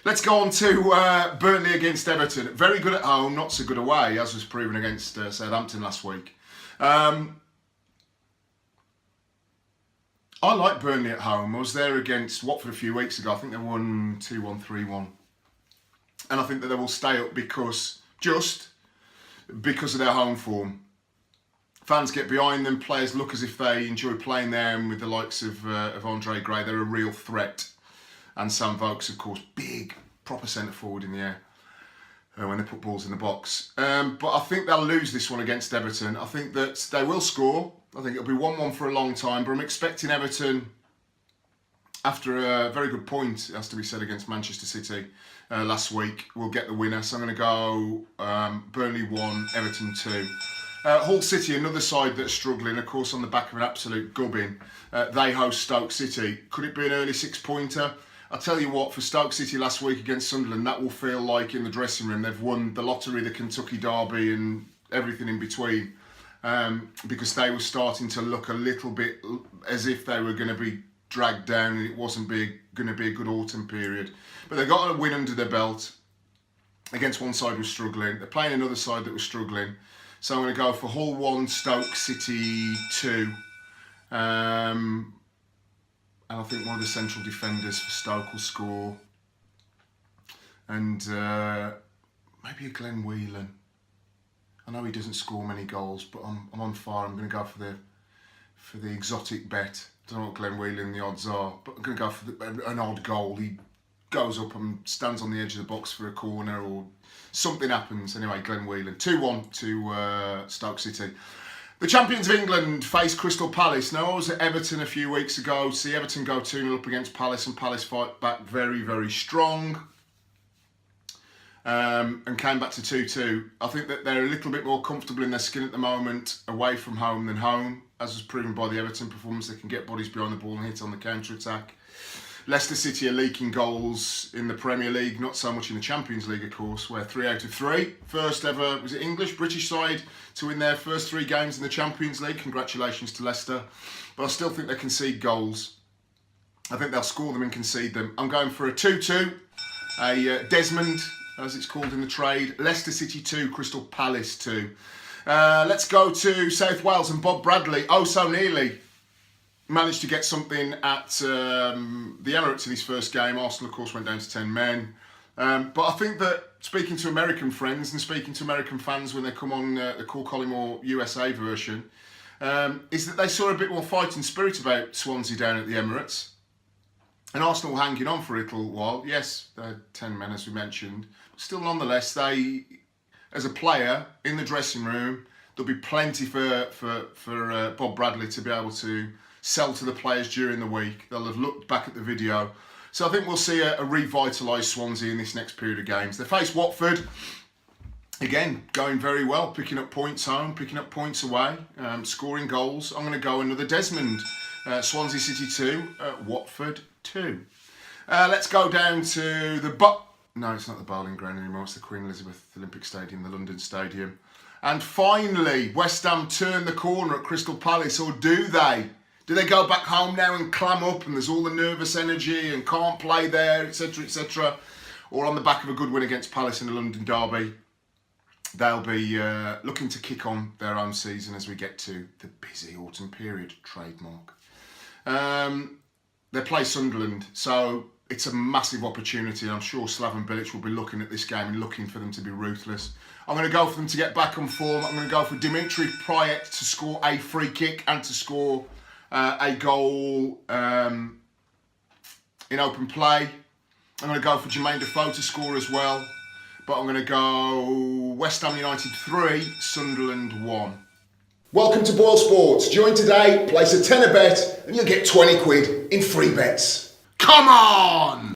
Let's go on to Burnley against Everton. Very good at home, not so good away, as was proven against Southampton last week. I like Burnley at home. I was there against Watford a few weeks ago. I think they won 2-1, 3-1. And I think that they will stay up because of their home form. Fans get behind them, players look as if they enjoy playing there, and with the likes of Andre Gray, they're a real threat. And Sam Vokes, of course, big, proper centre forward in the air when they put balls in the box. But I think they'll lose this one against Everton. I think that they will score. I think it'll be 1-1 for a long time, but I'm expecting Everton, after a very good point, it has to be said, against Manchester City last week, will get the winner. So I'm going to go Burnley 1, Everton 2. Hull City, another side that's struggling, of course, on the back of an absolute gubbing. They host Stoke City. Could it be an early 6-pointer? I'll tell you what, for Stoke City last week against Sunderland, that will feel like in the dressing room they've won the lottery, the Kentucky Derby and everything in between, because they were starting to look a little bit as if they were going to be dragged down and it wasn't going to be a good autumn period. But they got a win under their belt against one side who was struggling. They're playing another side that was struggling. So I'm going to go for Hull 1, Stoke City 2. And I think one of the central defenders for Stoke will score. And maybe a Glenn Whelan. I know he doesn't score many goals, but I'm on fire. I'm going to go for the exotic bet. I don't know what Glenn Whelan the odds are, but I'm going to go for an odd goal. He goes up and stands on the edge of the box for a corner or something happens. Anyway, Glenn Whelan. 2-1 to Stoke City. The champions of England face Crystal Palace. Now, I was at Everton a few weeks ago. See Everton go 2-0 up against Palace, and Palace fight back very, very strong. And came back to 2-2. I think that they're a little bit more comfortable in their skin at the moment, away from home than home, as was proven by the Everton performance. They can get bodies behind the ball and hit on the counter-attack. Leicester City are leaking goals in the Premier League, not so much in the Champions League, of course, where 3 out of 3. First ever, was it English, British side to win their first 3 games in the Champions League. Congratulations to Leicester. But I still think they concede goals. I think they'll score them and concede them. I'm going for a 2-2, a Desmond, as it's called in the trade. Leicester City 2, Crystal Palace 2. Let's go to South Wales, and Bob Bradley, oh so nearly, managed to get something at the Emirates in his first game. Arsenal, of course, went down to 10 men. But I think that speaking to American friends and speaking to American fans when they come on the Stan Collymore USA version, is that they saw a bit more fighting spirit about Swansea down at the Emirates. And Arsenal were hanging on for a little while. Yes, they're 10 men, as we mentioned. But still, nonetheless, they, as a player in the dressing room, there'll be plenty for Bob Bradley to be able to sell to the players during the week. They'll have looked back at the video. So I think we'll see a revitalised Swansea in this next period of games. They face Watford. Again, going very well, picking up points home, picking up points away, scoring goals. I'm going to go another Desmond. Swansea City 2, Watford 2. Let's go down to no, it's not the Bowling Ground anymore. It's the Queen Elizabeth Olympic Stadium, the London Stadium. And finally, West Ham turn the corner at Crystal Palace, or do they? Do they go back home now and clam up and there's all the nervous energy and can't play there, etc., etc.? Or on the back of a good win against Palace in the London Derby, they'll be looking to kick on their own season as we get to the busy autumn period, trademark. They play Sunderland, so it's a massive opportunity. I'm sure Slaven Bilic will be looking at this game and looking for them to be ruthless. I'm going to go for them to get back on form. I'm going to go for Dimitri Payet to score a free kick and to score a goal in open play. I'm going to go for Jermaine Defoe to score as well. But I'm going to go West Ham United 3, Sunderland 1. Welcome to Boyle Sports. Join today, place a tenner bet, and you'll get 20 quid in free bets. Come on!